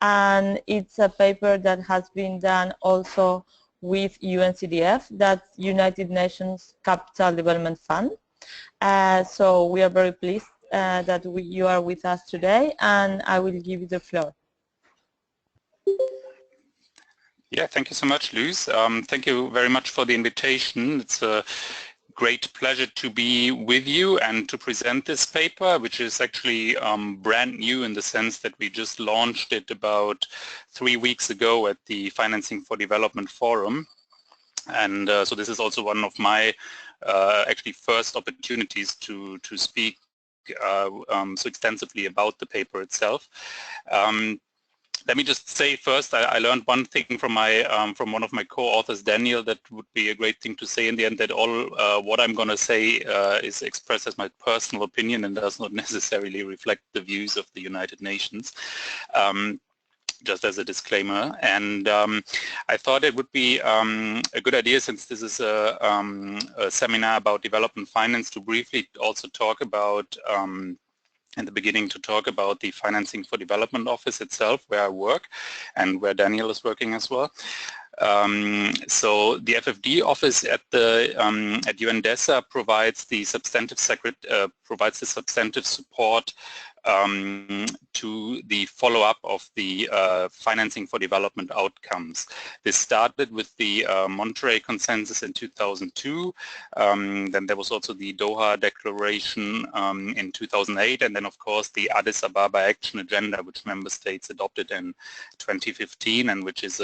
and it's a paper that has been done also with UNCDF, that's United Nations Capital Development Fund. So we are very pleased that you are with us today, and I will give you the floor. Yeah, thank you so much, Luz. Thank you very much for the invitation. It's a great pleasure to be with you and to present this paper, which is actually brand new in the sense that we just launched it about 3 weeks ago at the Financing for Development Forum. And so this is also one of my actually first opportunities to speak so extensively about the paper itself. Let me just say first, I learned one thing from from one of my co-authors, Daniel, that would be a great thing to say in the end, that all what I'm going to say is expressed as my personal opinion and does not necessarily reflect the views of the United Nations. Just as a disclaimer, and I thought it would be a good idea, since this is a seminar about development finance, to briefly also talk about in the beginning to talk about the Financing for Development Office itself, where I work and where Daniel is working as well. So the FFD office at the at UNDESA provides the substantive support to the follow-up of the financing for development outcomes. This started with the Monterey Consensus in 2002. Then there was also the Doha Declaration in 2008, and then of course the Addis Ababa Action Agenda, which member states adopted in 2015, and which is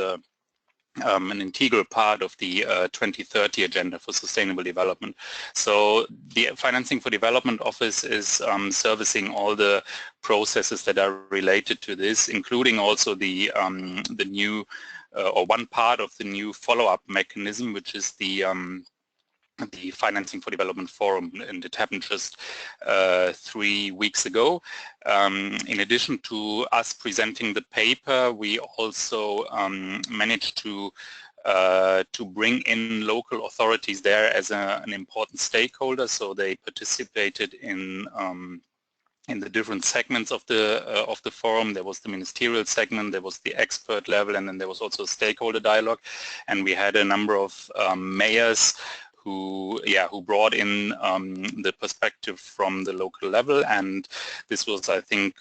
an integral part of the 2030 Agenda for Sustainable Development. So the Financing for Development Office is servicing all the processes that are related to this, including also the new, or one part of the new follow-up mechanism, which is the Financing for Development Forum, and it happened just 3 weeks ago. In addition to us presenting the paper, we also managed to bring in local authorities there as an important stakeholder. So they participated in the different segments of the forum. There was the ministerial segment, there was the expert level, and then there was also a stakeholder dialogue. And we had a number of mayors who brought in the perspective from the local level, and this was, I think,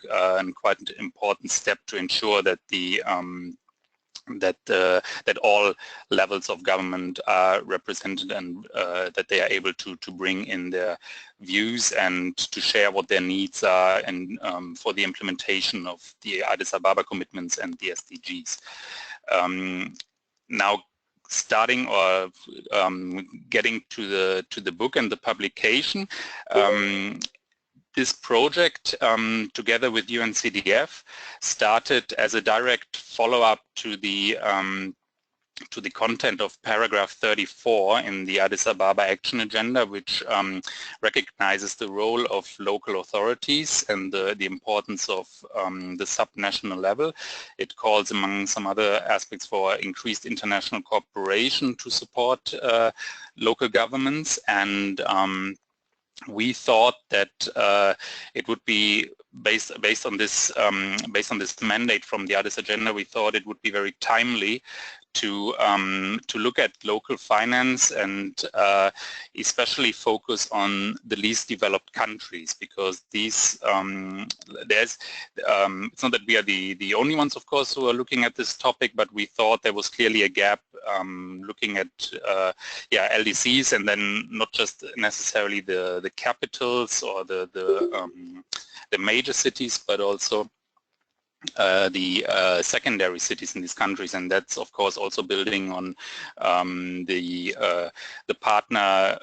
quite an important step to ensure that that all levels of government are represented, and that they are able to bring in their views and to share what their needs are, and for the implementation of the Addis Ababa commitments and the SDGs. Now, starting or getting to the book and the publication, this project, together with UNCDF, started as a direct follow-up to the content of paragraph 34 in the Addis Ababa Action Agenda, which recognizes the role of local authorities and the importance of the subnational level. It calls, among some other aspects, for increased international cooperation to support local governments, and we thought that it would be based on this mandate from the Addis Agenda. We thought it would be very timely to look at local finance and especially focus on the least developed countries, because these it's not that we are the only ones, of course, who are looking at this topic, but we thought there was clearly a gap looking at LDCs, and then not just necessarily the capitals or the major cities, but also the secondary cities in these countries. And that's, of course, also building on the partner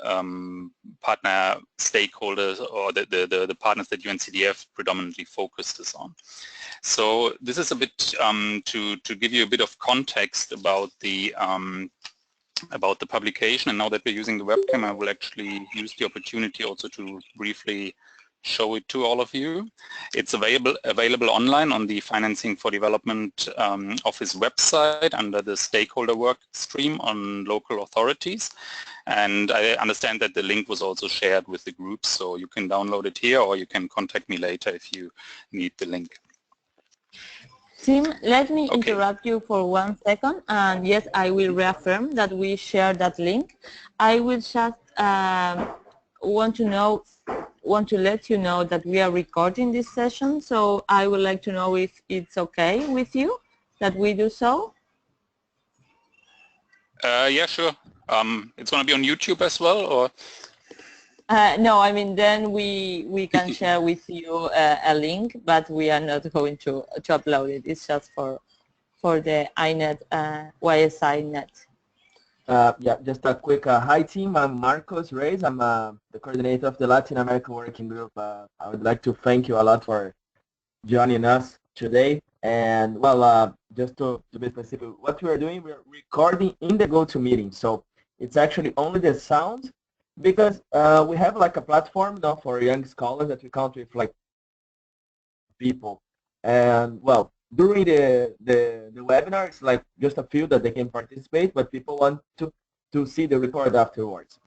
stakeholders, or the partners that UNCDF predominantly focuses on. So this is a bit to give you a bit of context about the publication. And now that we're using the webcam, I will actually use the opportunity also to briefly show it to all of you. It's available online on the Financing for Development Office website under the stakeholder work stream on local authorities. And I understand that the link was also shared with the group, so you can download it here, or you can contact me later if you need the link. Tim, let me Okay. interrupt you for 1 second, and yes, I will reaffirm that we share that link. I will just want to let you know that we are recording this session, so I would like to know if it's okay with you that we do so. Yeah, sure. It's going to be on YouTube as well, or? No, I mean, then we can share with you a link, but we are not going to upload it. It's just for the INET, YSI net. Yeah, just a quick hi team. I'm Marcos Reyes. I'm the coordinator of the Latin America Working Group. I would like to thank you a lot for joining us today. And well, just to be specific, what we are doing, we're recording in the GoToMeeting. So it's actually only the sound because we have like a platform now for young scholars that we count with like people. And well, during the webinar, it's like just a few that they can participate, but people want to see the record afterwards.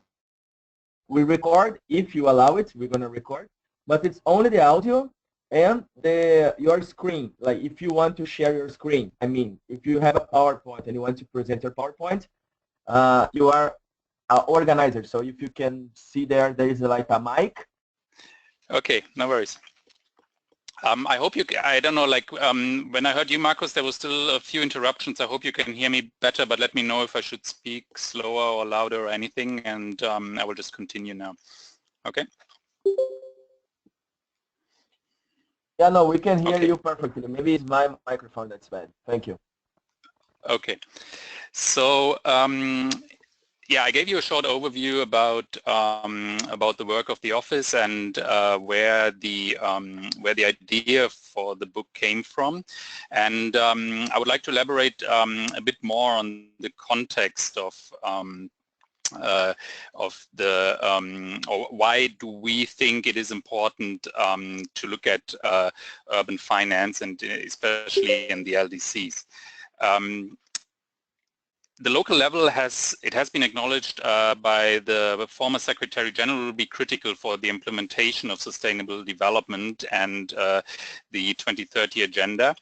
We record, if you allow it, we're going to record, but it's only the audio and your screen. Like if you want to share your screen, I mean, if you have a PowerPoint and you want to present your PowerPoint, you are an organizer. So if you can see there is like a mic. Okay, no worries. I hope you, I don't know, like when I heard you, Marcos, there was still a few interruptions. I hope you can hear me better, but let me know if I should speak slower or louder or anything, and I will just continue now. Okay? Yeah, no, we can hear Okay. you perfectly. Maybe it's my microphone that's bad. Thank you. Okay. So, yeah, I gave you a short overview about the work of the office and where the idea for the book came from, and I would like to elaborate a bit more on the context of or why do we think it is important to look at urban finance, and especially in the LDCs. The local level has been acknowledged by the former Secretary General will be critical for the implementation of sustainable development and the 2030 agenda.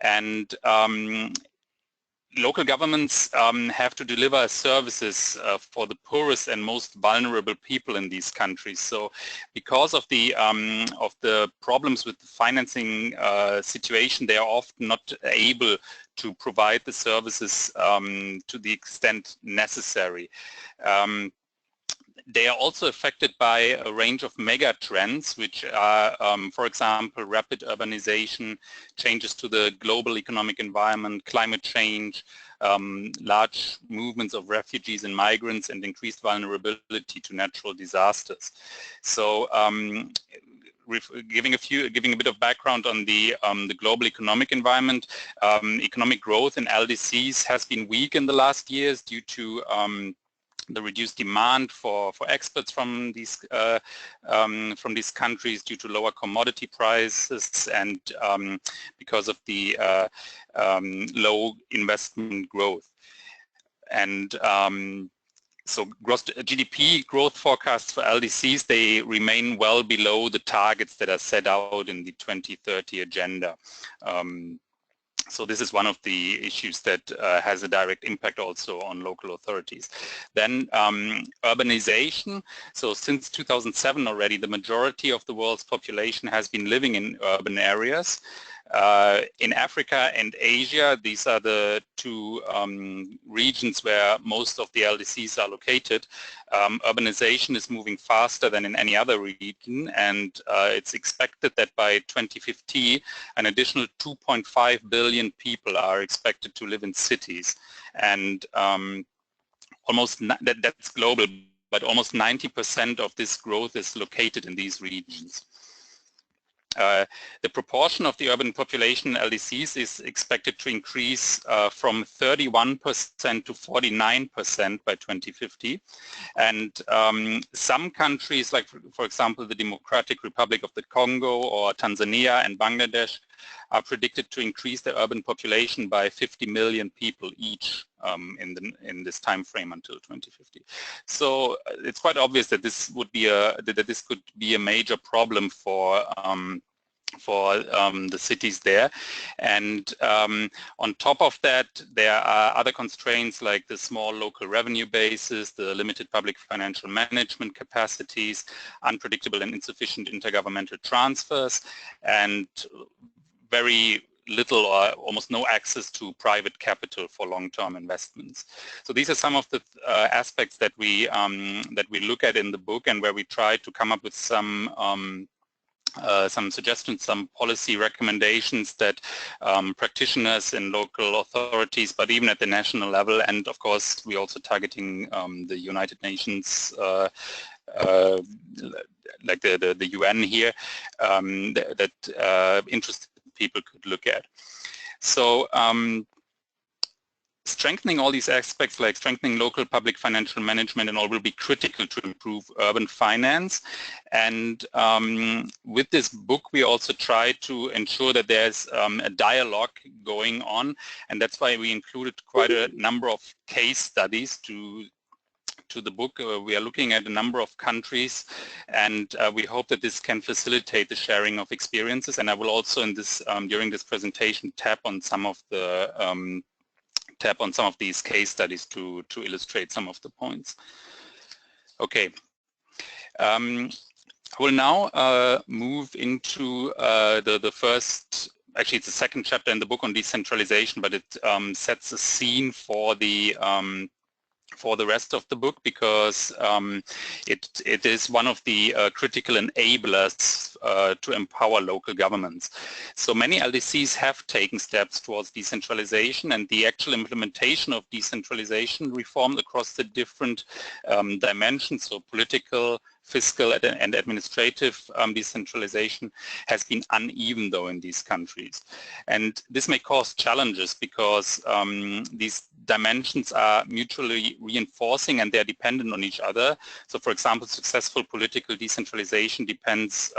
And local governments have to deliver services for the poorest and most vulnerable people in these countries. So because of the problems with the financing situation, they are often not able to provide the services to the extent necessary. They are also affected by a range of mega trends, which are, for example, rapid urbanization, changes to the global economic environment, climate change, large movements of refugees and migrants, and increased vulnerability to natural disasters. So giving a bit of background on the global economic environment, economic growth in LDCs has been weak in the last years due to the reduced demand for exports from these countries due to lower commodity prices and because of the low investment growth. And so gross GDP growth forecasts for LDCs, they remain well below the targets that are set out in the 2030 agenda. So this is one of the issues that has a direct impact also on local authorities. Then urbanization. So since 2007 already, the majority of the world's population has been living in urban areas. In Africa and Asia, these are the two regions where most of the LDCs are located. Urbanization is moving faster than in any other region, and it's expected that by 2050 an additional 2.5 billion people are expected to live in cities, and that's global, but almost 90% of this growth is located in these regions. The proportion of the urban population in LDCs is expected to increase from 31% to 49% by 2050. And some countries, like for example the Democratic Republic of the Congo or Tanzania and Bangladesh, are predicted to increase the urban population by 50 million people each in this time frame until 2050. So it's quite obvious that this would be that this could be a major problem for the cities there. And on top of that, there are other constraints like the small local revenue bases, the limited public financial management capacities, unpredictable and insufficient intergovernmental transfers, and very little or almost no access to private capital for long-term investments. So these are some of the aspects that we look at in the book, and where we try to come up with some suggestions, some policy recommendations that practitioners in local authorities, but even at the national level, and of course we're also targeting the United Nations, like the UN here, that interested people could look at. So strengthening all these aspects, like strengthening local public financial management and all, will be critical to improve urban finance. And with this book, we also try to ensure that there's a dialogue going on, and that's why we included quite a number of case studies to the book. We are looking at a number of countries, and we hope that this can facilitate the sharing of experiences. And I will also in this during this presentation tap on some of these case studies to illustrate some of the points. Okay. I will now move into the first, actually it's the second chapter in the book on decentralization, but it sets a scene for the rest of the book, because it is one of the critical enablers to empower local governments. So many LDCs have taken steps towards decentralization, and the actual implementation of decentralization reform across the different dimensions, so political, fiscal and administrative decentralization, has been uneven though in these countries. And this may cause challenges because these dimensions are mutually reinforcing and they're dependent on each other. So for example, successful political decentralization depends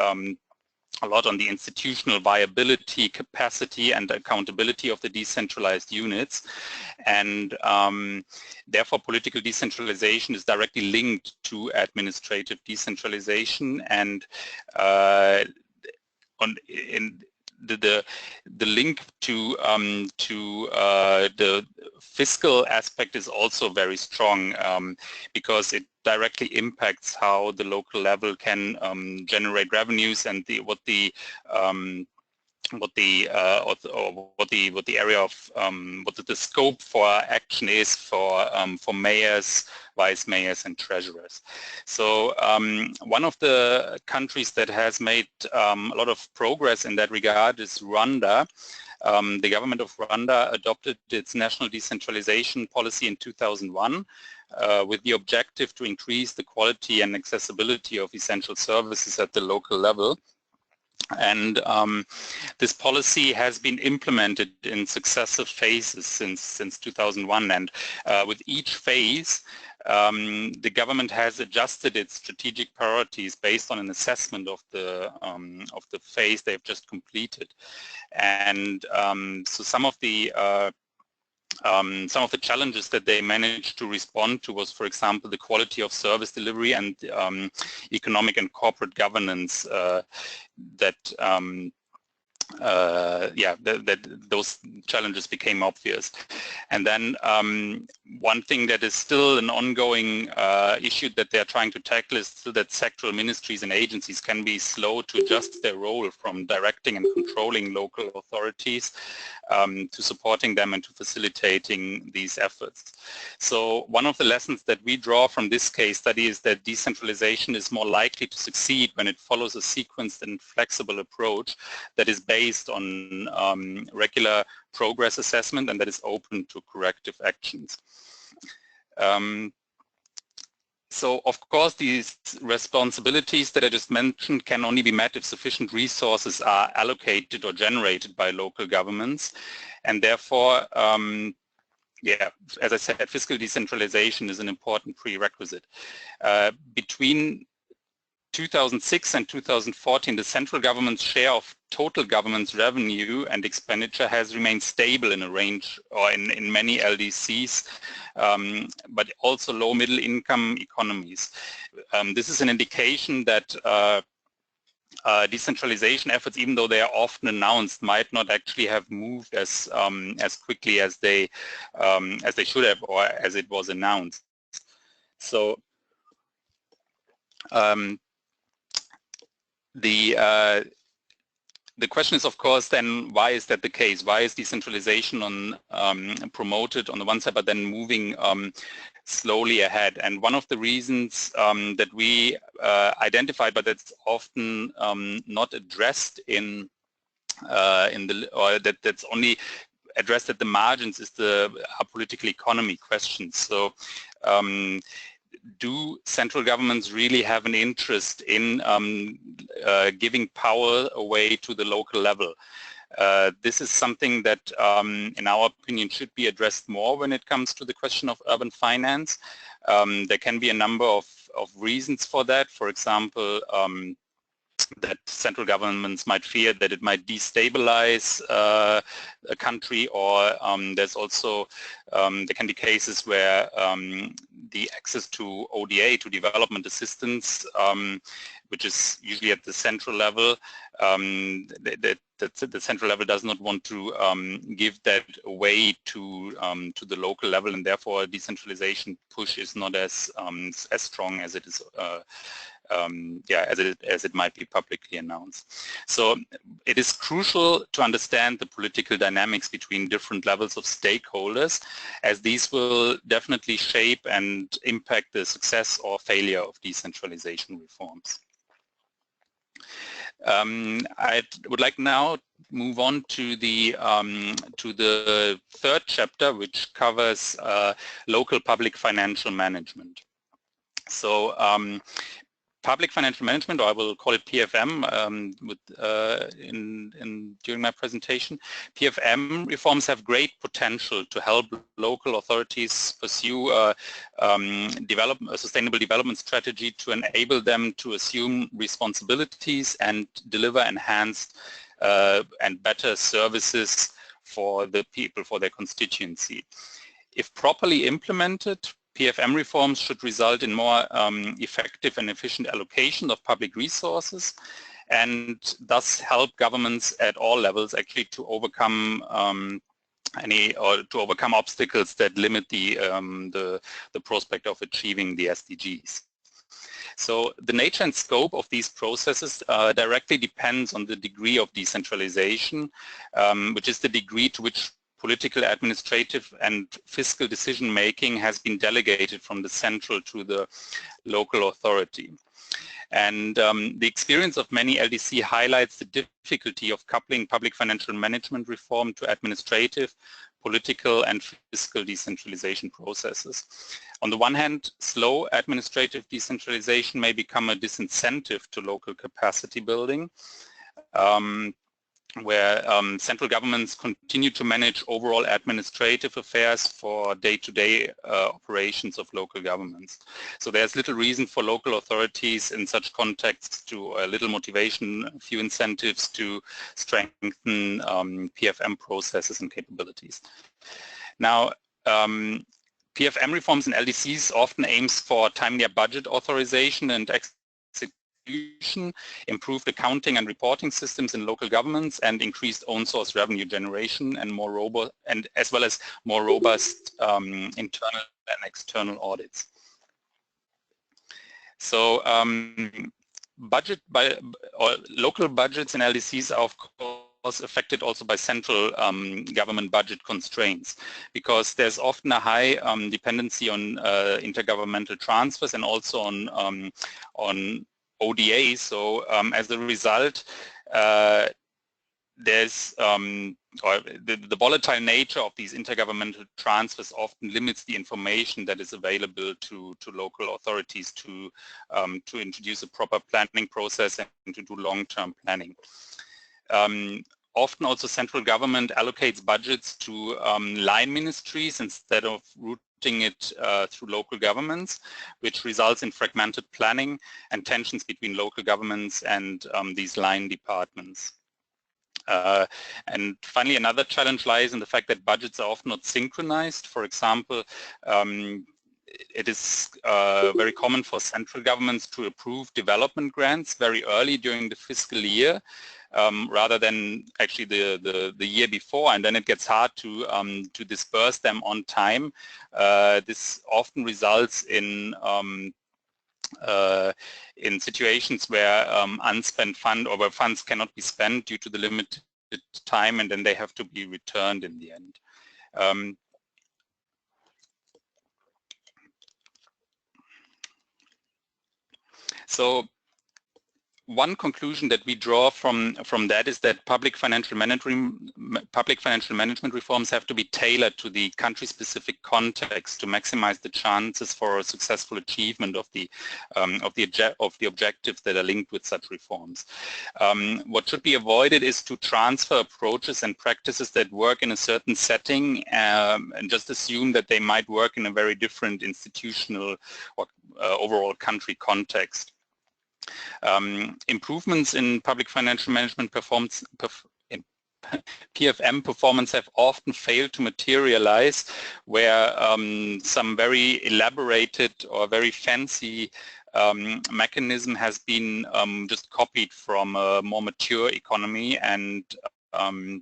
a lot on the institutional viability, capacity and accountability of the decentralized units, and therefore political decentralization is directly linked to administrative decentralization, and the link to the fiscal aspect is also very strong, because it directly impacts how the local level can generate revenues, and what the area of what the scope for action is for mayors, vice mayors and treasurers. So one of the countries that has made a lot of progress in that regard is Rwanda. The government of Rwanda adopted its national decentralization policy in 2001 with the objective to increase the quality and accessibility of essential services at the local level. And this policy has been implemented in successive phases since 2001, and with each phase the government has adjusted its strategic priorities based on an assessment of the phase they've just completed. And so some of the challenges that they managed to respond to was, for example, the quality of service delivery and economic and corporate governance that those challenges became obvious. And then one thing that is still an ongoing issue that they're trying to tackle is still that sectoral ministries and agencies can be slow to adjust their role from directing and controlling local authorities to supporting them and to facilitating these efforts. So one of the lessons that we draw from this case study is that decentralization is more likely to succeed when it follows a sequenced and flexible approach that is based on regular progress assessment and that is open to corrective actions. So of course these responsibilities that I just mentioned can only be met if sufficient resources are allocated or generated by local governments, and therefore as I said, fiscal decentralization is an important prerequisite. Between 2006 and 2014, the central government's share of total government's revenue and expenditure has remained stable in a range, or in many LDCs, but also low middle income economies. This is an indication that decentralization efforts, even though they are often announced, might not actually have moved as quickly as they should have, or as it was announced. So the question is, of course, then why is that the case? Why is decentralization promoted on the one side, but then moving slowly ahead? And one of the reasons that we identified, but that's often not addressed in that's only addressed at the margins, is the political economy question. So do central governments really have an interest in giving power away to the local level? This is something that, in our opinion, should be addressed more when it comes to the question of urban finance. There can be a number of reasons for that. For example, that central governments might fear that it might destabilize a country, or there's also there can be cases where the access to ODA, to development assistance, which is usually at the central level, the central level does not want to give that away to the local level, and therefore a decentralization push is not as strong as it is as it might be publicly announced. So it is crucial to understand the political dynamics between different levels of stakeholders, as these will definitely shape and impact the success or failure of decentralization reforms. I would like now move on to the third chapter, which covers local public financial management. So public financial management, or I will call it PFM during my presentation. PFM reforms have great potential to help local authorities pursue a sustainable development strategy to enable them to assume responsibilities and deliver enhanced and better services for the people, for their constituency. If properly implemented, PFM reforms should result in more effective and efficient allocation of public resources, and thus help governments at all levels actually to overcome obstacles that limit the prospect of achieving the SDGs. So the nature and scope of these processes directly depends on the degree of decentralization, which is the degree to which political, administrative, and fiscal decision-making has been delegated from the central to the local authority. And the experience of many LDC highlights the difficulty of coupling public financial management reform to administrative, political, and fiscal decentralization processes. On the one hand, slow administrative decentralization may become a disincentive to local capacity building, where central governments continue to manage overall administrative affairs for day-to-day operations of local governments. So there's little reason for local authorities in such contexts to little motivation, few incentives to strengthen PFM processes and capabilities. Now, PFM reforms in LDCs often aims for timelier budget authorization and improved accounting and reporting systems in local governments, and increased own source revenue generation, and more robust, and as well as more robust internal and external audits. So local budgets in LDCs are of course affected also by central government budget constraints, because there's often a high dependency on intergovernmental transfers and also on ODA. So as a result, there's the volatile nature of these intergovernmental transfers often limits the information that is available to local authorities to introduce a proper planning process and to do long-term planning. Often also central government allocates budgets to line ministries instead of it through local governments, which results in fragmented planning and tensions between local governments and these line departments. And finally, another challenge lies in the fact that budgets are often not synchronized. For example, it is very common for central governments to approve development grants very early during the fiscal year, rather than actually the year before, and then it gets hard to disperse them on time. This often results in situations where unspent fund or where funds cannot be spent due to the limited time, and then they have to be returned in the end. So one conclusion that we draw from that is that public financial management reforms have to be tailored to the country-specific context to maximize the chances for a successful achievement of the objectives that are linked with such reforms. What should be avoided is to transfer approaches and practices that work in a certain setting and just assume that they might work in a very different institutional or overall country context. Improvements in public financial management performance in PFM performance have often failed to materialize where some very elaborated or very fancy mechanism has been just copied from a more mature economy and has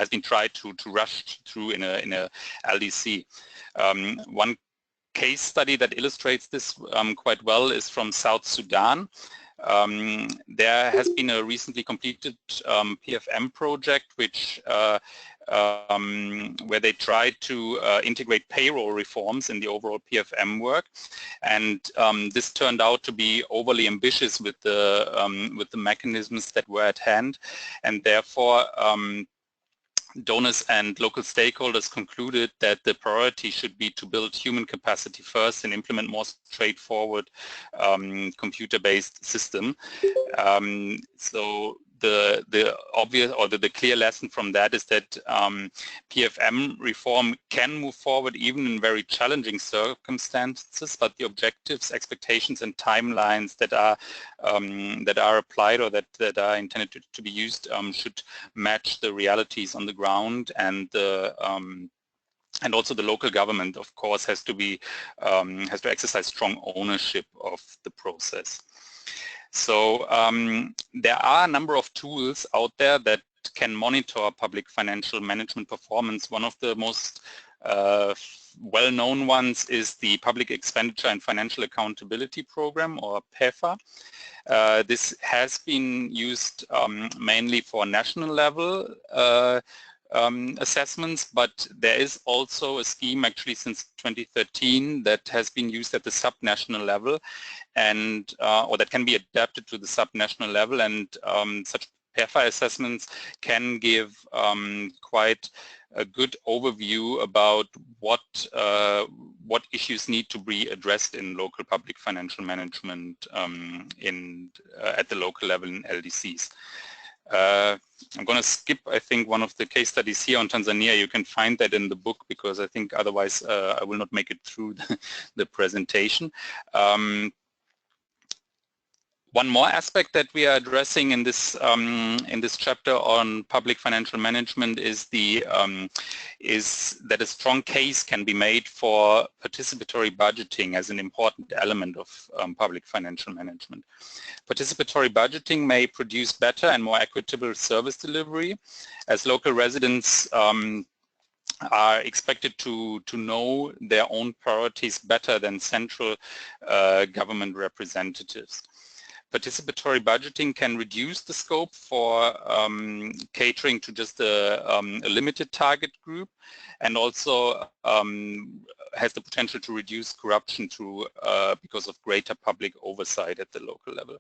been tried to rush through in a LDC. One case study that illustrates this quite well is from South Sudan. There has been a recently completed PFM project which where they tried to integrate payroll reforms in the overall PFM work, and this turned out to be overly ambitious with the mechanisms that were at hand, and therefore donors and local stakeholders concluded that the priority should be to build human capacity first and implement more straightforward computer-based system. So the obvious or the clear lesson from that is that PFM reform can move forward even in very challenging circumstances, but the objectives, expectations, and timelines that are applied or that are intended to be used should match the realities on the ground, and also the local government, of course, has to exercise strong ownership of the process. So there are a number of tools out there that can monitor public financial management performance. One of the most well-known ones is the Public Expenditure and Financial Accountability Program, or PEFA. This has been used mainly for national level assessments, but there is also a scheme actually since 2013 that has been used at the subnational level, and or that can be adapted to the subnational level, and such PEFA assessments can give quite a good overview about what issues need to be addressed in local public financial management at the local level in LDCs. I'm going to skip, I think, one of the case studies here on Tanzania. You can find that in the book, because I think otherwise I will not make it through the presentation. One more aspect that we are addressing in this chapter on public financial management is that a strong case can be made for participatory budgeting as an important element of public financial management. Participatory budgeting may produce better and more equitable service delivery, as local residents are expected to know their own priorities better than central government representatives. Participatory budgeting can reduce the scope for catering to just a limited target group, and also has the potential to reduce corruption because of greater public oversight at the local level.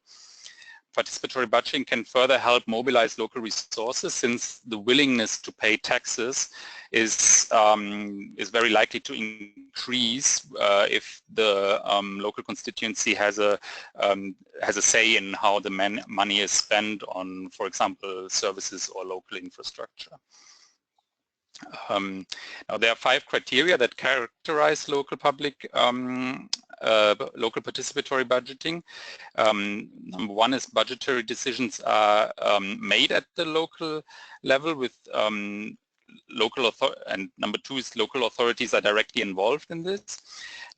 Participatory budgeting can further help mobilize local resources, since the willingness to pay taxes is very likely to increase if the local constituency has a say in how the money is spent on, for example, services or local infrastructure. Now, there are 5 criteria that characterize local local participatory budgeting. Number 1 is budgetary decisions are made at the local level with number two is local authorities are directly involved in this.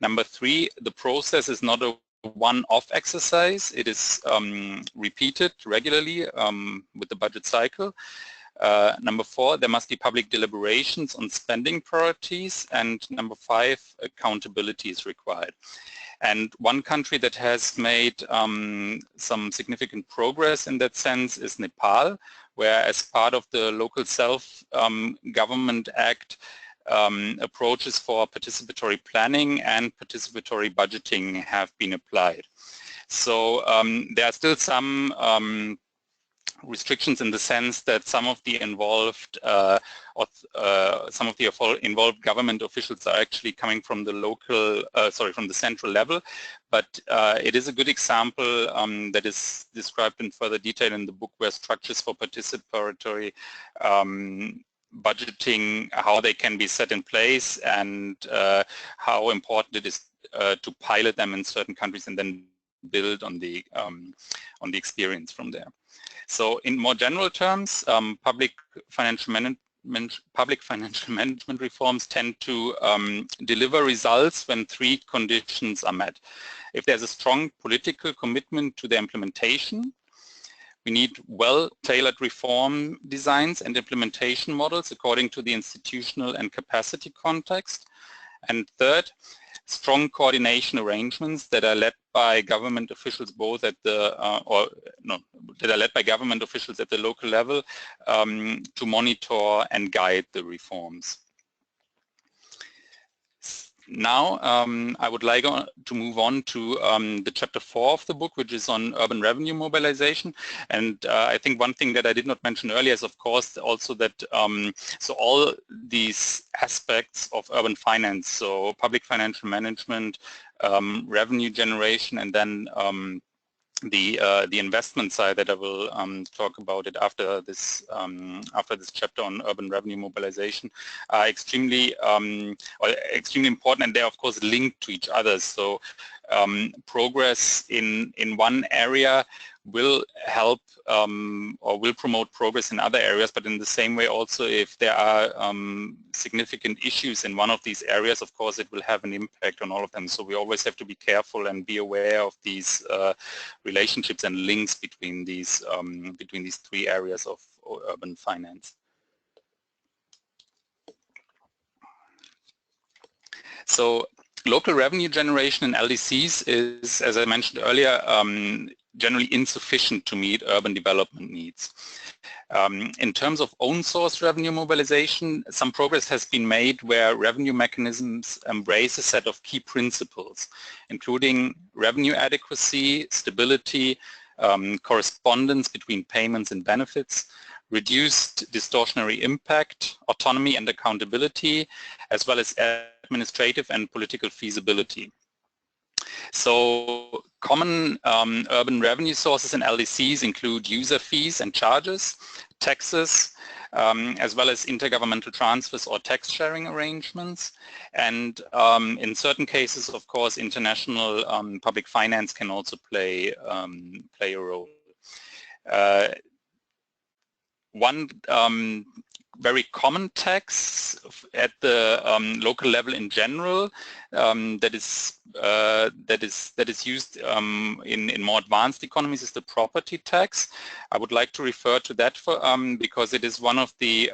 Number three, the process is not a one-off exercise. It is repeated regularly with the budget cycle. Number four, there must be public deliberations on spending priorities. And number five, accountability is required. And one country that has made some significant progress in that sense is Nepal, where as part of the Local Self-Government Act, approaches for participatory planning and participatory budgeting have been applied. So there are still some restrictions in the sense that some of the involved government officials are actually coming from the local, from the central level, but it is a good example that is described in further detail in the book, where structures for participatory budgeting, how they can be set in place, and how important it is to pilot them in certain countries and then build on the experience from there. So in more general terms, public financial management reforms tend to deliver results when three conditions are met. If there's a strong political commitment to the implementation, we need well-tailored reform designs and implementation models according to the institutional and capacity context. And third, strong coordination arrangements that are led by government officials both at the local level to monitor and guide the reforms. Now I would like to move on to the chapter 4 of the book, which is on urban revenue mobilization. And I think one thing that I did not mention earlier is, of course, also that so all these aspects of urban finance, so public financial management, revenue generation, and then the investment side that I will talk about it after this chapter on urban revenue mobilization are extremely important, and they're of course linked to each other. So progress in one area will help or will promote progress in other areas, but in the same way also, if there are significant issues in one of these areas, of course it will have an impact on all of them. So we always have to be careful and be aware of these relationships and links between these three areas of urban finance. So local revenue generation in LDCs is, as I mentioned earlier, generally insufficient to meet urban development needs. In terms of own source revenue mobilization, some progress has been made where revenue mechanisms embrace a set of key principles, including revenue adequacy, stability, correspondence between payments and benefits, reduced distortionary impact, autonomy and accountability, as well as administrative and political feasibility. So common urban revenue sources in LDCs include user fees and charges, taxes, as well as intergovernmental transfers or tax sharing arrangements. And in certain cases, of course, international public finance can also play a role. One very common tax at the local level in general that is used in more advanced economies is the property tax. I would like to refer to that for because it is one of the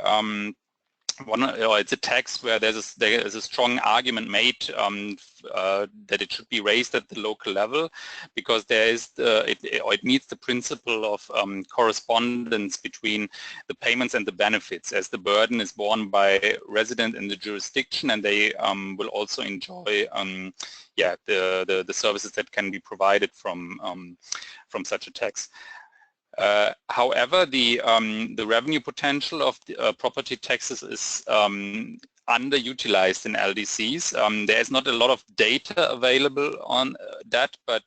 it's a tax where there is a strong argument made that it should be raised at the local level, because there is it meets the principle of correspondence between the payments and the benefits, as the burden is borne by residents in the jurisdiction, and they will also enjoy the services that can be provided from such a tax. However, the revenue potential of the, property taxes is underutilized in LDCs. There is not a lot of data available on that, but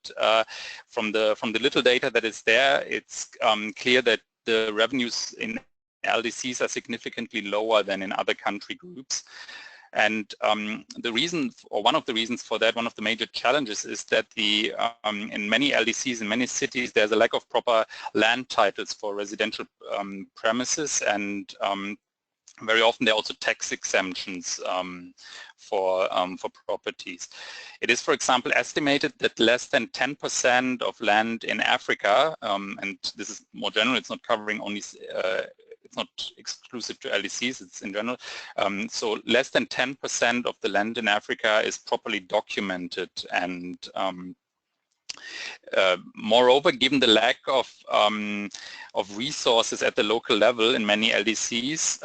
from the little data that is there, it's clear that the revenues in LDCs are significantly lower than in other country groups. And the reason, or one of the reasons for that, one of the major challenges is that in many LDCs, in many cities, there's a lack of proper land titles for residential premises, and very often there are also tax exemptions for properties. It is, for example, estimated that less than 10% of land in Africa, and this is more general, it's not covering only, it's not exclusive to LDCs, it's in general, so less than 10% of the land in Africa is properly documented, and moreover, given the lack of resources at the local level in many LDCs,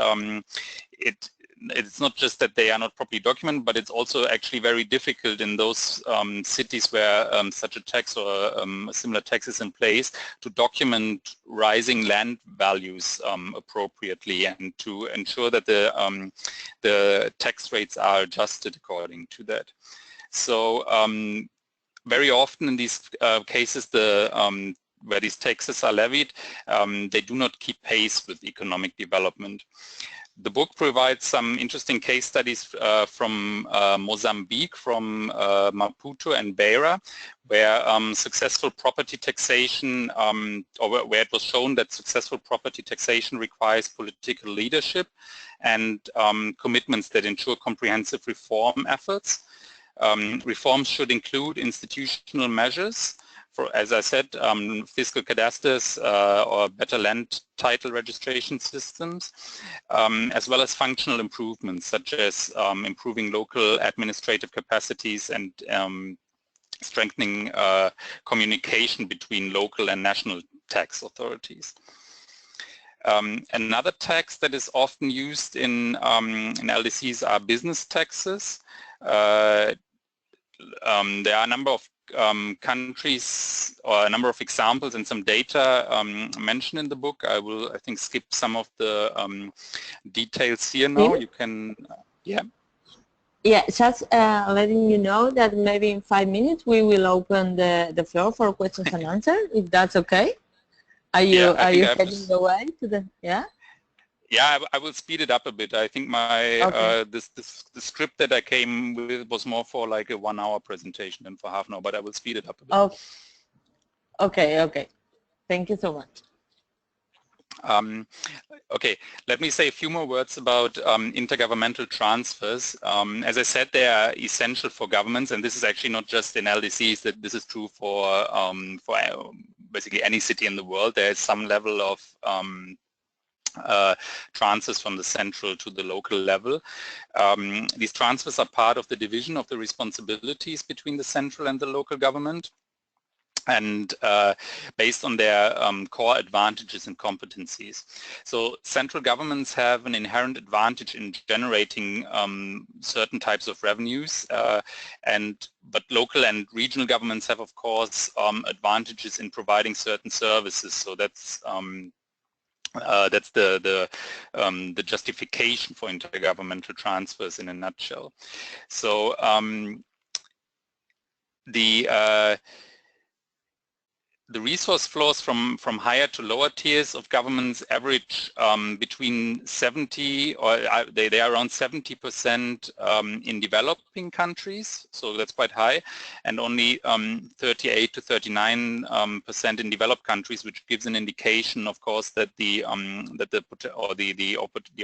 it's not just that they are not properly documented, but it's also actually very difficult in those cities where such a tax or a similar tax is in place to document rising land values appropriately, and to ensure that the tax rates are adjusted according to that. So very often in these cases, where these taxes are levied, they do not keep pace with economic development. The book provides some interesting case studies from Mozambique, from Maputo and Beira, where successful property taxation, or where it was shown that successful property taxation requires political leadership and commitments that ensure comprehensive reform efforts. Reforms should include institutional measures, for, as I said, fiscal cadastres or better land title registration systems, as well as functional improvements such as improving local administrative capacities and strengthening communication between local and national tax authorities. Another tax that is often used in LDCs are business taxes. There are a number of countries or a number of examples and some data mentioned in the book. I will, I think, skip some of the details here now. You can, yeah. Yeah, just letting you know that maybe in 5 minutes we will open the floor for questions and answers, if that's okay. Are you heading the way to the, yeah? Yeah, I will speed it up a bit. I think my the script that I came with was more for like a 1 hour presentation than for half an hour, but I will speed it up a bit. Oh. Okay. Thank you so much. Okay, let me say a few more words about intergovernmental transfers. As I said, they are essential for governments, and this is actually not just in LDCs, that this is true for basically any city in the world. There is some level of transfers from the central to the local level. These transfers are part of the division of the responsibilities between the central and the local government, and based on their core advantages and competencies. So central governments have an inherent advantage in generating certain types of revenues, but local and regional governments have, of course, advantages in providing certain services. So that's the justification for intergovernmental transfers in a nutshell. So the resource flows from higher to lower tiers of governments average between 70, or they are around 70% in developing countries, so that's quite high, and only 38 to 39% in developed countries, which gives an indication, of course, that the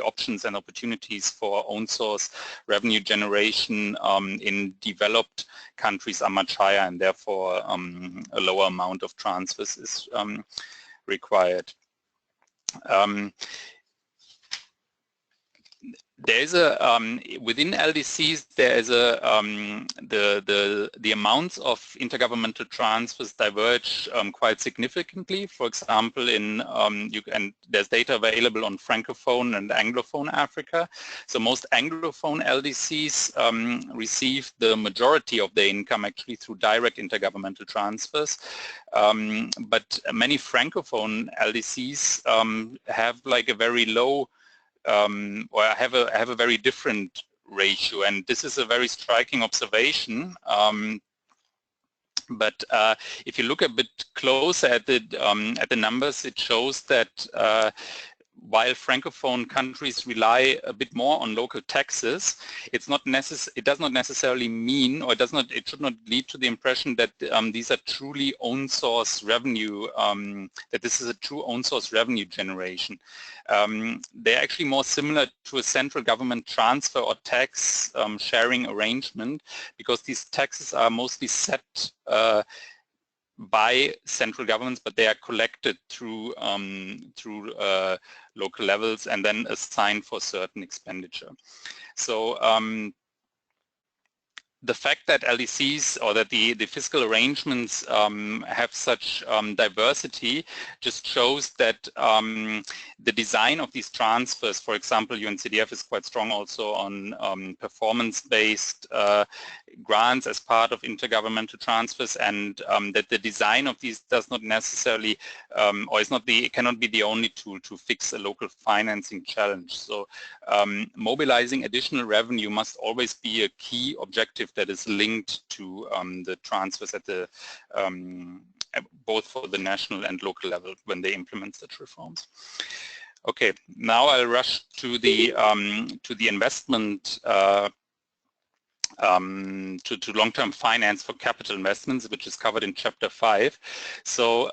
options and opportunities for own source revenue generation in developed countries are much higher, and therefore a lower amount of transfers is required. There is a within LDCs there is a the amounts of intergovernmental transfers diverge quite significantly. For example, in there's data available on Francophone and Anglophone Africa. So most Anglophone LDCs receive the majority of their income actually through direct intergovernmental transfers, but many Francophone LDCs have like a very low or have a very different ratio, and this is a very striking observation. But if you look a bit closer at the numbers, it shows that while Francophone countries rely a bit more on local taxes, it does not necessarily mean, or it should not lead to the impression that these are truly own source revenue, that this is a true own source revenue generation. They're actually more similar to a central government transfer or tax sharing arrangement, because these taxes are mostly set by central governments, but they are collected through local levels and then assigned for certain expenditure. So the fact that LDCs, or that the fiscal arrangements have such diversity, just shows that the design of these transfers, for example, UNCDF is quite strong also on performance-based grants as part of intergovernmental transfers, and that the design of these does not necessarily, or is not it cannot be the only tool to fix a local financing challenge. So mobilizing additional revenue must always be a key objective that is linked to the transfers at the both for the national and local level when they implement such reforms. Okay, now I'll rush to the investment to long-term finance for capital investments, which is covered in Chapter 5. So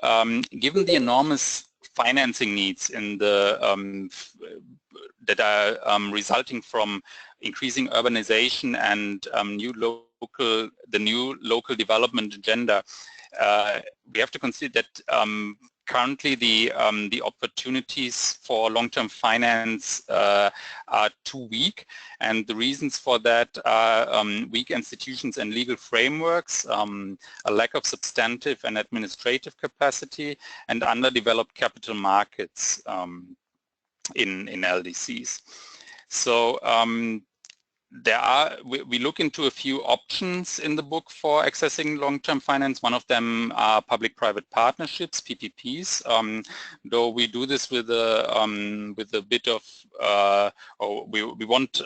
given the enormous financing needs in the that are resulting from increasing urbanization and the new local development agenda, we have to consider that currently the opportunities for long-term finance are too weak, and the reasons for that are weak institutions and legal frameworks, a lack of substantive and administrative capacity, and underdeveloped capital markets in LDCs. So we look into a few options in the book for accessing long-term finance. One of them are public-private partnerships, PPPs. Though we do this with a bit of, or we want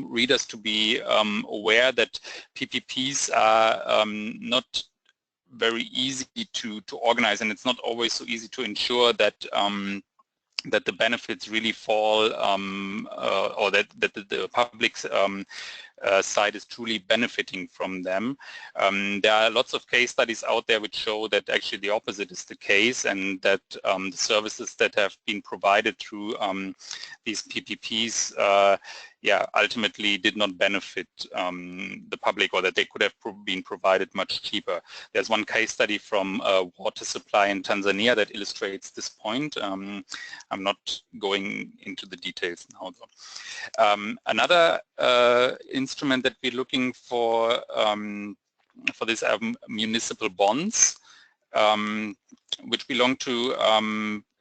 readers to be aware that PPPs are not very easy to organize, and it's not always so easy to ensure that that the benefits really fall, or that the public's side is truly benefiting from them. There are lots of case studies out there which show that actually the opposite is the case, and that the services that have been provided through these PPPs ultimately did not benefit the public, or that they could have been provided much cheaper. There's one case study from water supply in Tanzania that illustrates this point. I'm not going into the details now, though. Another instrument that we're looking for this are municipal bonds, which belong to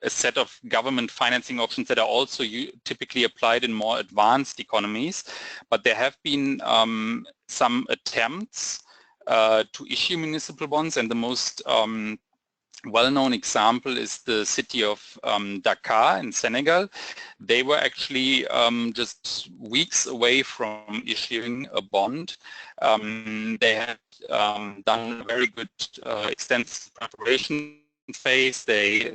a set of government financing options that are also typically applied in more advanced economies, but there have been some attempts to issue municipal bonds, and the most well-known example is the city of Dakar in Senegal. They were actually just weeks away from issuing a bond. They had done a very good extensive preparation phase. They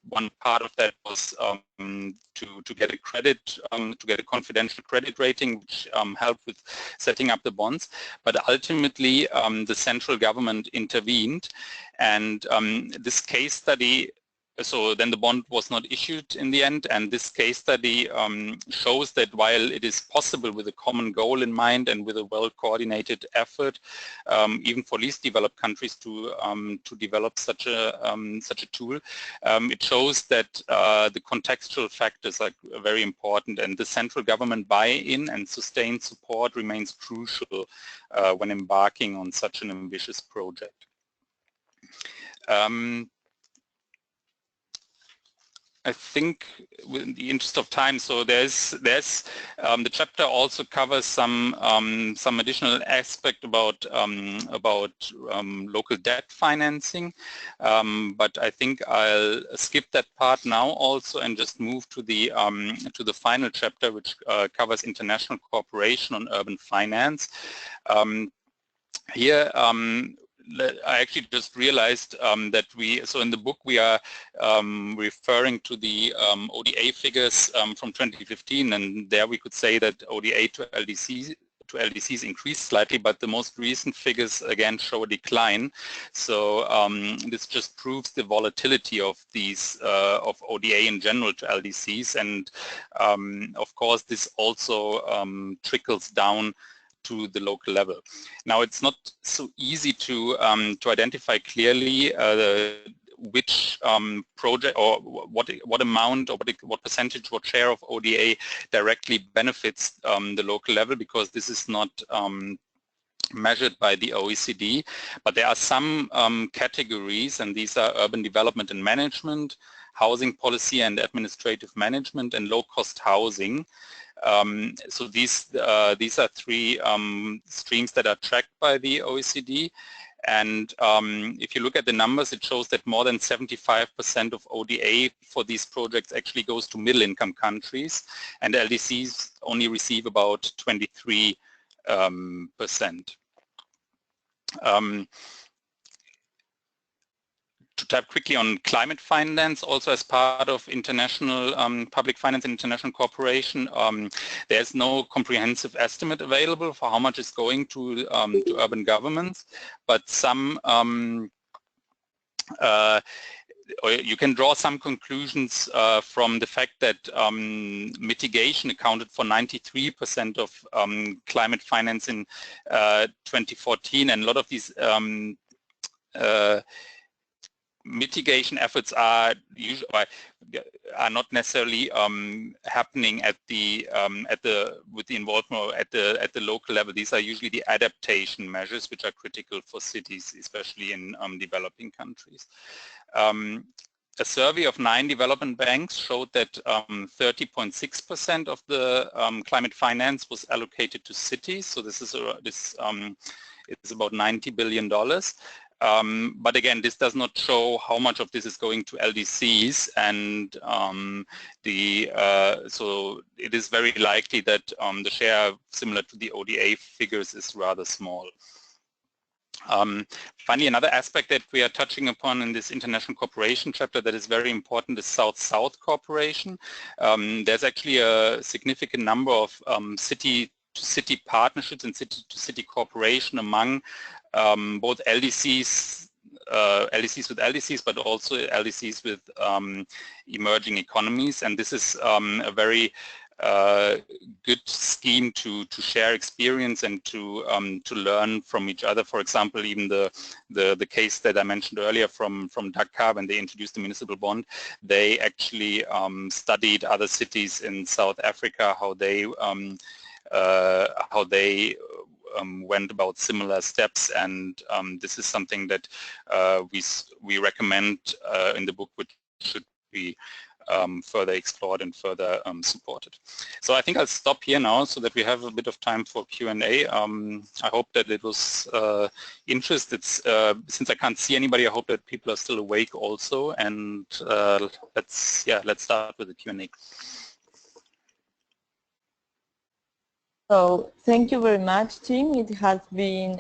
one part of that was to get a credit, to get a confidential credit rating, which helped with setting up the bonds. But ultimately, the central government intervened, and this case study, so then the bond was not issued in the end, and this case study shows that while it is possible with a common goal in mind and with a well-coordinated effort, even for least developed countries to develop such a tool, it shows that the contextual factors are very important, and the central government buy-in and sustained support remains crucial when embarking on such an ambitious project. I think, in the interest of time, so there's the chapter also covers some additional aspect about local debt financing, but I think I'll skip that part now also and just move to the final chapter, which covers international cooperation on urban finance. Here, I actually just realized that so in the book we are referring to the ODA figures from 2015, and there we could say that ODA to LDCs increased slightly, but the most recent figures again show a decline. So this just proves the volatility of these of ODA in general to LDCs, and of course this also trickles down to the local level. Now it's not so easy to identify clearly which project or what amount or what percentage, what share of ODA directly benefits the local level, because this is not measured by the OECD, but there are some categories, and these are urban development and management, housing policy and administrative management, and low-cost housing. So these are three streams that are tracked by the OECD, and if you look at the numbers, it shows that more than 75% of ODA for these projects actually goes to middle-income countries, and LDCs only receive about 23%. To tap quickly on climate finance, also as part of international public finance and international cooperation, there's no comprehensive estimate available for how much is going to urban governments, but some you can draw some conclusions from the fact that mitigation accounted for 93% of climate finance in 2014, and a lot of these mitigation efforts are not necessarily happening with the involvement at the local level. These are usually the adaptation measures which are critical for cities, especially in developing countries. A survey of 9 development banks showed that 30.6% of the climate finance was allocated to cities. So this is it's about $90 billion. But again, this does not show how much of this is going to LDCs, and so it is very likely that the share, similar to the ODA figures, is rather small. Finally, another aspect that we are touching upon in this international cooperation chapter that is very important is South-South cooperation. There's actually a significant number of city-to-city partnerships and city-to-city cooperation among both LDCs, LDCs with LDCs, but also LDCs with emerging economies, and this is a very good scheme to share experience and to learn from each other. For example, even the case that I mentioned earlier from Dakar, when they introduced the municipal bond, they actually studied other cities in South Africa, how they went about similar steps, and this is something that we recommend in the book, which should be further explored and further supported. So I think I'll stop here now so that we have a bit of time for Q&A. I hope that it was interesting. Since I can't see anybody, I hope that people are still awake also, and let's start with the Q&A. So thank you very much, Tim. It has been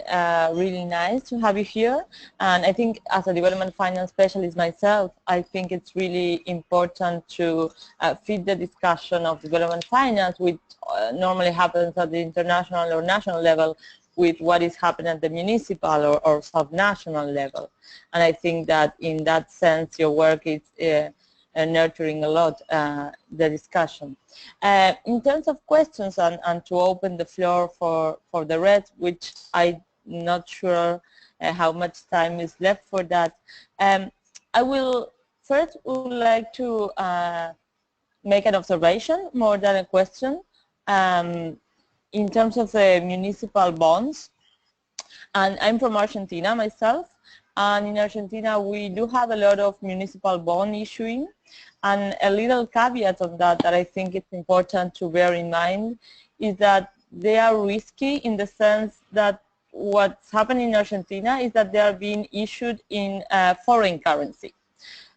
really nice to have you here. And I think as a development finance specialist myself, I think it's really important to fit the discussion of development finance, which normally happens at the international or national level, with what is happening at the municipal or subnational level. And I think that in that sense, your work is nurturing a lot the discussion. In terms of questions and to open the floor for the rest, which I'm not sure how much time is left for that, I will first would like to make an observation more than a question in terms of the municipal bonds. And I'm from Argentina myself, and in Argentina we do have a lot of municipal bond issuing. And a little caveat on that I think it's important to bear in mind is that they are risky in the sense that what's happening in Argentina is that they are being issued in foreign currency.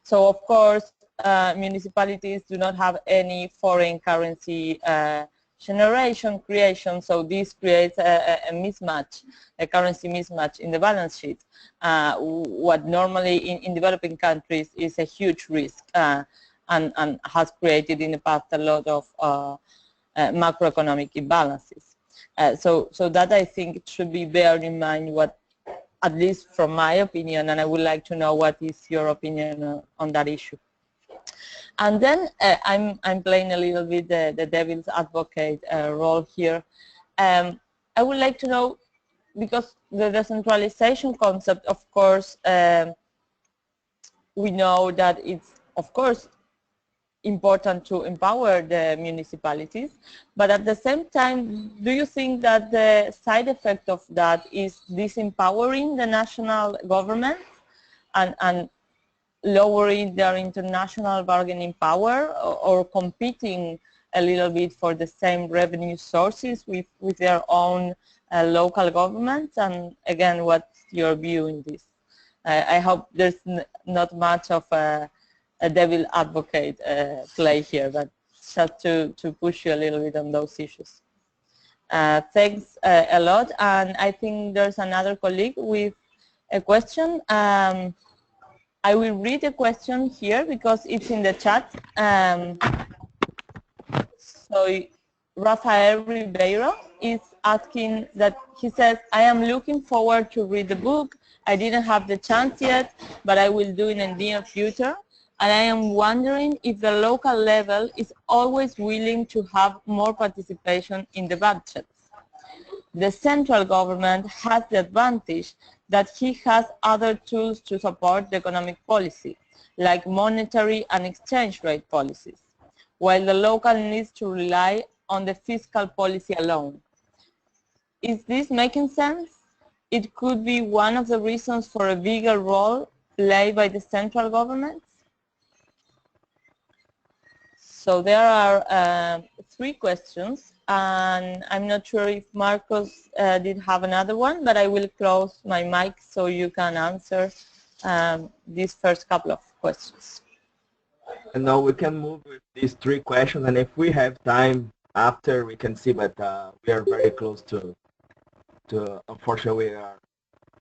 So of course municipalities do not have any foreign currency generation, creation, so this creates a mismatch, a currency mismatch in the balance sheet. What normally in developing countries is a huge risk and has created in the past a lot of macroeconomic imbalances. So that I think should be beared in mind, what, at least from my opinion, and I would like to know what is your opinion on that issue. And then I'm playing a little bit the devil's advocate role here. I would like to know, because the decentralization concept, of course, we know that it's, of course, important to empower the municipalities, but at the same time, do you think that the side effect of that is disempowering the national government and lowering their international bargaining power, or competing a little bit for the same revenue sources with their own local governments? And again, what's your view in this? I hope there's not much of a devil advocate play here, but just to push you a little bit on those issues. Thanks a lot, and I think there's another colleague with a question. I will read the question here because it's in the chat. So Rafael Ribeiro is asking that, he says, I am looking forward to read the book. I didn't have the chance yet, but I will do in the near future. And I am wondering if the local level is always willing to have more participation in the budgets. The central government has the advantage that he has other tools to support the economic policy, like monetary and exchange rate policies, while the local needs to rely on the fiscal policy alone. Is this making sense? It could be one of the reasons for a bigger role played by the central government. So there are 3 questions, and I'm not sure if Marcos did have another one, but I will close my mic so you can answer these first couple of questions. And now we can move with these 3 questions, and if we have time after, we can see, but we are very close to unfortunately, we are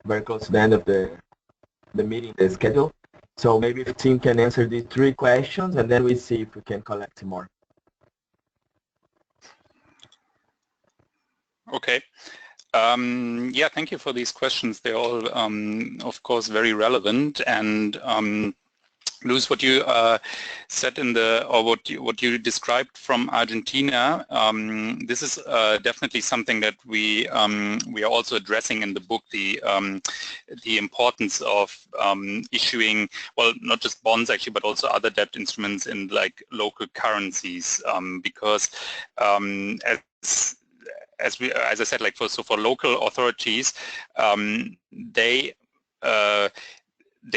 very close to the end of the meeting, the schedule. So maybe the team can answer these 3 questions, and then we see if we can collect more. Okay. Yeah, thank you for these questions. They're all, of course, very relevant. And Luis, what you said in the, or what you described from Argentina, this is definitely something that we are also addressing in the book, the importance of issuing, well, not just bonds actually, but also other debt instruments in like local currencies, because as I said, like for local authorities, they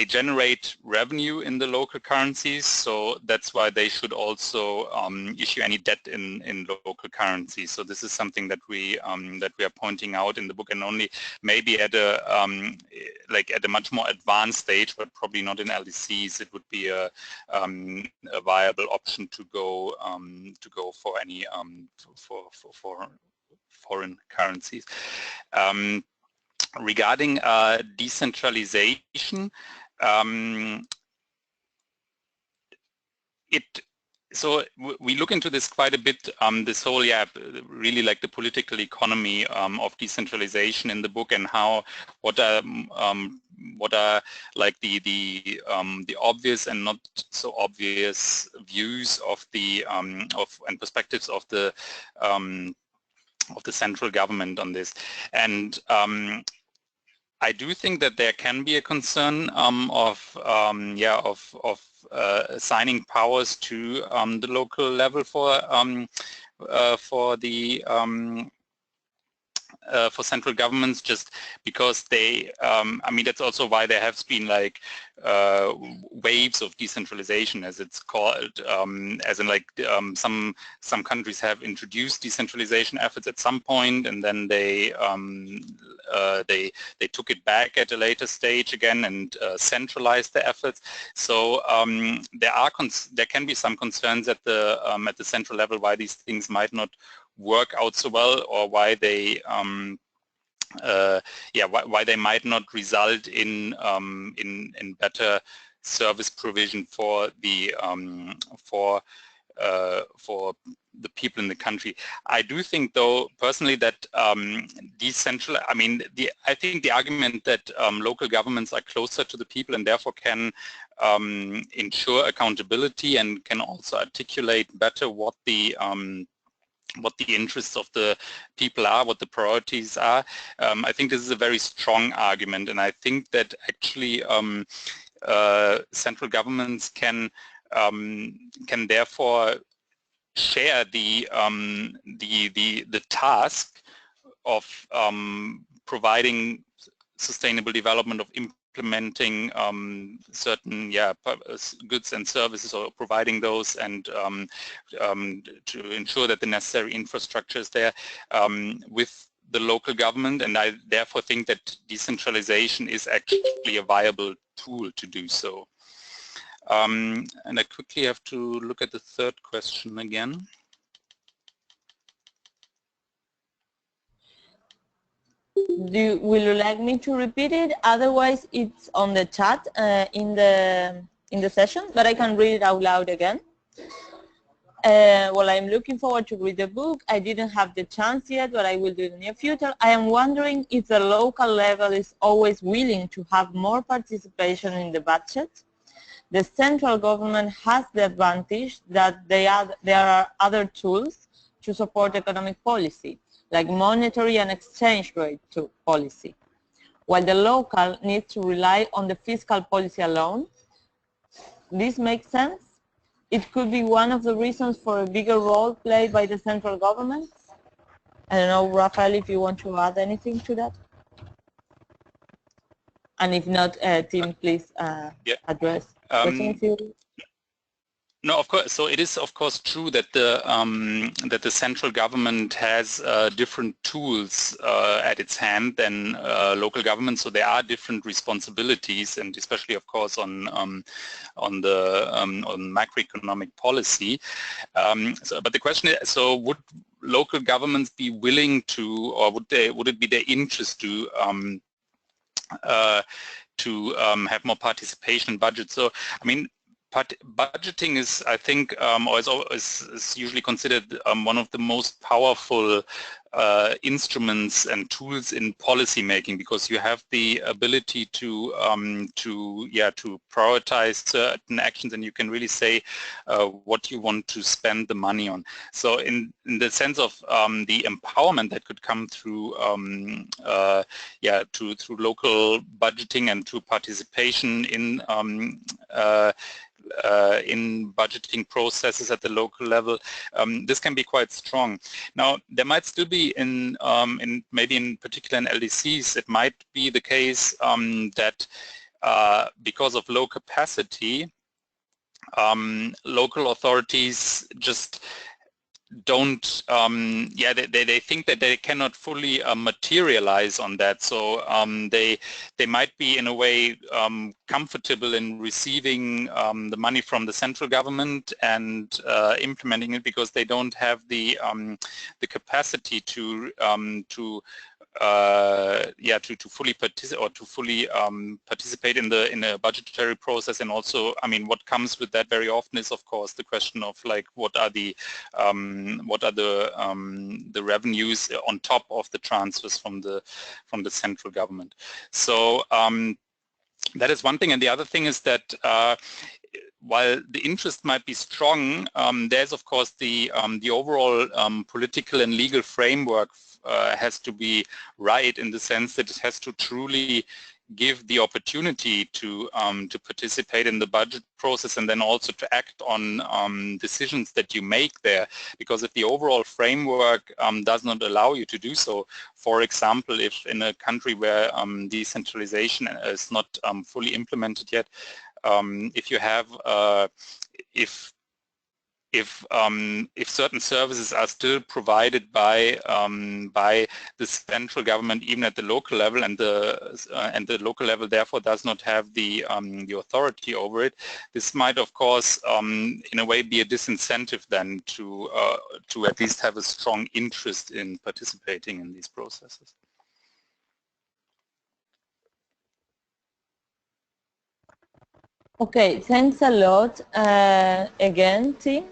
generate revenue in the local currencies, so that's why they should also issue any debt in local currencies. So this is something that we are pointing out in the book, and only maybe at a like at a much more advanced stage, but probably not in LDCs, it would be a viable option to go for any for foreign currencies. Regarding decentralization, so we look into this quite a bit, this whole, really like the political economy of decentralization in the book, and what are like the obvious and not so obvious views of the and perspectives of the central government on this. And I do think that there can be a concern of assigning powers to the local level for central governments, just because they, I mean, that's also why there has been like waves of decentralization, as it's called, as in like some countries have introduced decentralization efforts at some point, and then they took it back at a later stage again and centralized the efforts. So there can be some concerns at the central level why these things might not work out so well, or why they why they might not result in better service provision for the people in the country. I do think, though, personally, that I think the argument that local governments are closer to the people and therefore can ensure accountability and can also articulate better what the interests of the people are, what the priorities are. I think this is a very strong argument, and I think that actually central governments can therefore share the task of providing sustainable development, of implementing certain goods and services, or providing those, and to ensure that the necessary infrastructure is there with the local government. And I therefore think that decentralization is actually a viable tool to do so. And I quickly have to look at the third question again. Will you like me to repeat it? Otherwise, it's on the chat in the session, but I can read it out loud again. Well, I'm looking forward to read the book. I didn't have the chance yet, but I will do it in the near future. I am wondering if the local level is always willing to have more participation in the budget. The central government has the advantage that there are other tools to support economic policy, like monetary and exchange rate policy, while the local needs to rely on the fiscal policy alone. This makes sense? It could be one of the reasons for a bigger role played by the central government. I don't know, Rafael, if you want to add anything to that. And if not, Tim, please address. No, of course. So it is, of course, true that the central government has different tools at its hand than local government. So there are different responsibilities, and especially, of course, on macroeconomic policy. But the question is: so would local governments be willing to, or would it be their interest to have more participation in budget? So, I mean, budgeting is, I think, or is usually considered one of the most powerful instruments and tools in policy making, because you have the ability to prioritize certain actions, and you can really say what you want to spend the money on. So in the sense of the empowerment that could come through through local budgeting and through participation in budgeting processes at the local level, this can be quite strong. Now, there might still be maybe in particular in LDCs, it might be the case that because of low capacity, local authorities just don't they think that they cannot fully materialize on that. So they might be in a way comfortable in receiving the money from the central government and implementing it, because they don't have the capacity to fully participate in the budgetary process. And also, I mean, what comes with that very often is, of course, the question of, like, what are the revenues on top of the transfers from the central government. So that is one thing. And the other thing is that while the interest might be strong, there's, of course, the overall political and legal framework has to be right, in the sense that it has to truly give the opportunity to participate in the budget process, and then also to act on decisions that you make there. Because if the overall framework does not allow you to do so, for example, if in a country where decentralization is not fully implemented yet, if you have if certain services are still provided by the central government, even at the local level, and the local level therefore does not have the authority over it, this might, of course, in a way, be a disincentive then to at least have a strong interest in participating in these processes. Okay, thanks a lot again, Tim.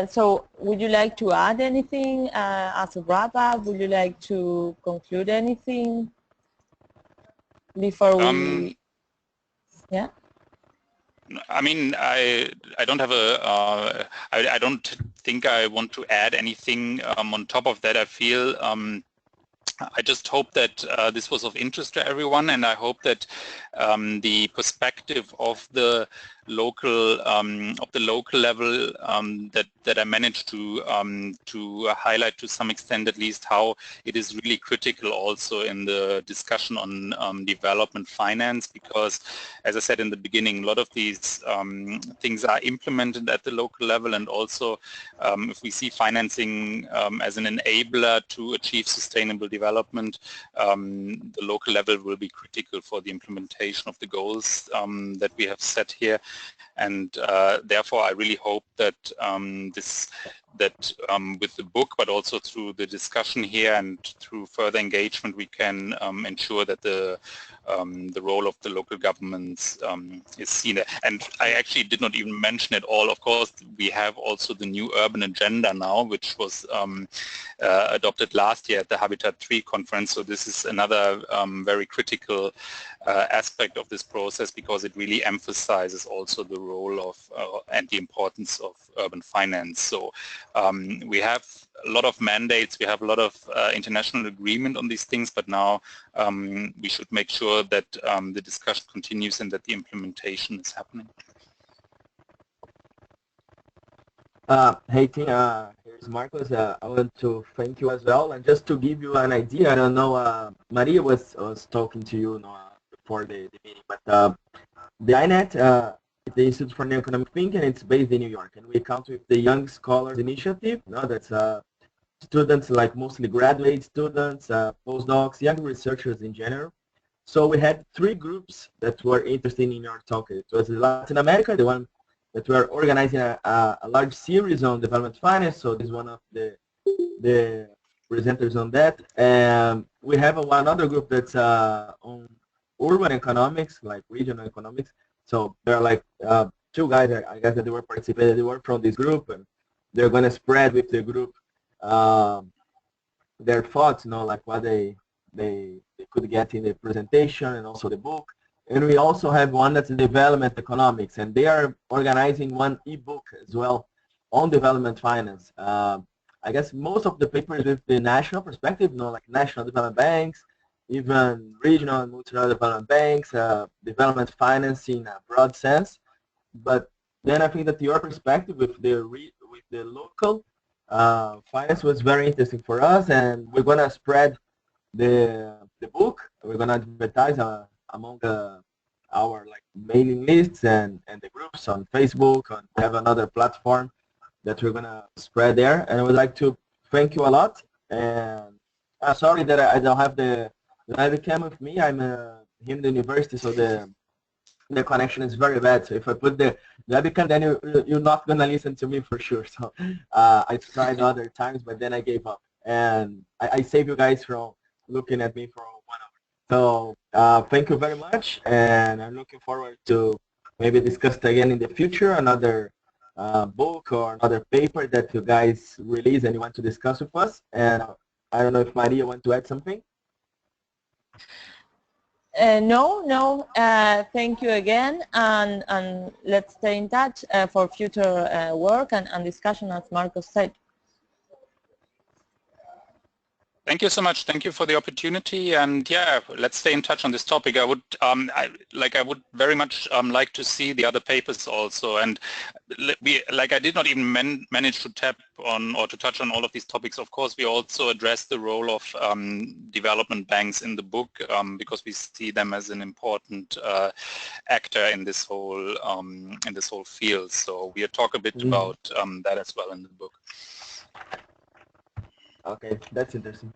So would you like to add anything as a wrap-up? Would you like to conclude anything before we... Yeah? I mean, I don't have a, I don't think I want to add anything on top of that. I feel I just hope that this was of interest to everyone, and I hope that the perspective of the local level that I managed to highlight to some extent, at least, how it is really critical also in the discussion on development finance, because, as I said in the beginning, a lot of these things are implemented at the local level, and also if we see financing as an enabler to achieve sustainable development, the local level will be critical for the implementation of the goals that we have set here. And therefore, I really hope that with the book, but also through the discussion here and through further engagement, we can ensure that the role of the local governments is seen. And I actually did not even mention it all. Of course, we have also the new urban agenda now, which was adopted last year at the Habitat 3 conference. So this is another very critical aspect of this process, because it really emphasizes also the role of and the importance of urban finance. So we have a lot of mandates, we have a lot of international agreement on these things, but now we should make sure that the discussion continues and that the implementation is happening. Hey, Tim, here's Marcos. I want to thank you as well. And just to give you an idea, I don't know, Maria was talking to you, before the meeting, but the INET, the Institute for New Economic Thinking, it's based in New York, and we count with the Young Scholars Initiative. That's students, like mostly graduate students, postdocs, young researchers in general. So we had 3 groups that were interested in our talk. It was Latin America, the one that we're organizing a large series on development finance. So this is one of the presenters on that. And we have one other group that's on urban economics, like regional economics. So there are like 2 guys, I guess, that they were participating. They were from this group, and they're going to spread with the group their thoughts, like what they could get in the presentation and also the book. And we also have one that's development economics, and they are organizing one ebook as well on development finance. I guess most of the papers with the national perspective, like national development banks, even regional and multilateral development banks, development finance in a broad sense. But then I think that your perspective with the local finance was very interesting for us, and we're going to spread the book. We're going to advertise among our mailing lists and the groups on Facebook, and we have another platform that we're going to spread there. And I would like to thank you a lot. And I'm sorry that I don't have the webcam with me. I'm here in the university, so the connection is very bad. So if I put the webcam, then you're not going to listen to me for sure. So I tried other times, but then I gave up. And I save you guys from looking at me for 1 hour. So thank you very much, and I'm looking forward to maybe discuss it again in the future, another book or another paper that you guys release and you want to discuss with us. And I don't know if Maria wants to add something. No. Thank you again, and let's stay in touch for future work and discussion, as Marcos said. Thank you so much. Thank you for the opportunity, and yeah, let's stay in touch on this topic. I would very much like to see the other papers also, and I did not even manage to tap on or to touch on all of these topics. Of course, we also address the role of development banks in the book because we see them as an important actor in this whole field. So we talk a bit about that as well in the book. Okay, that's interesting.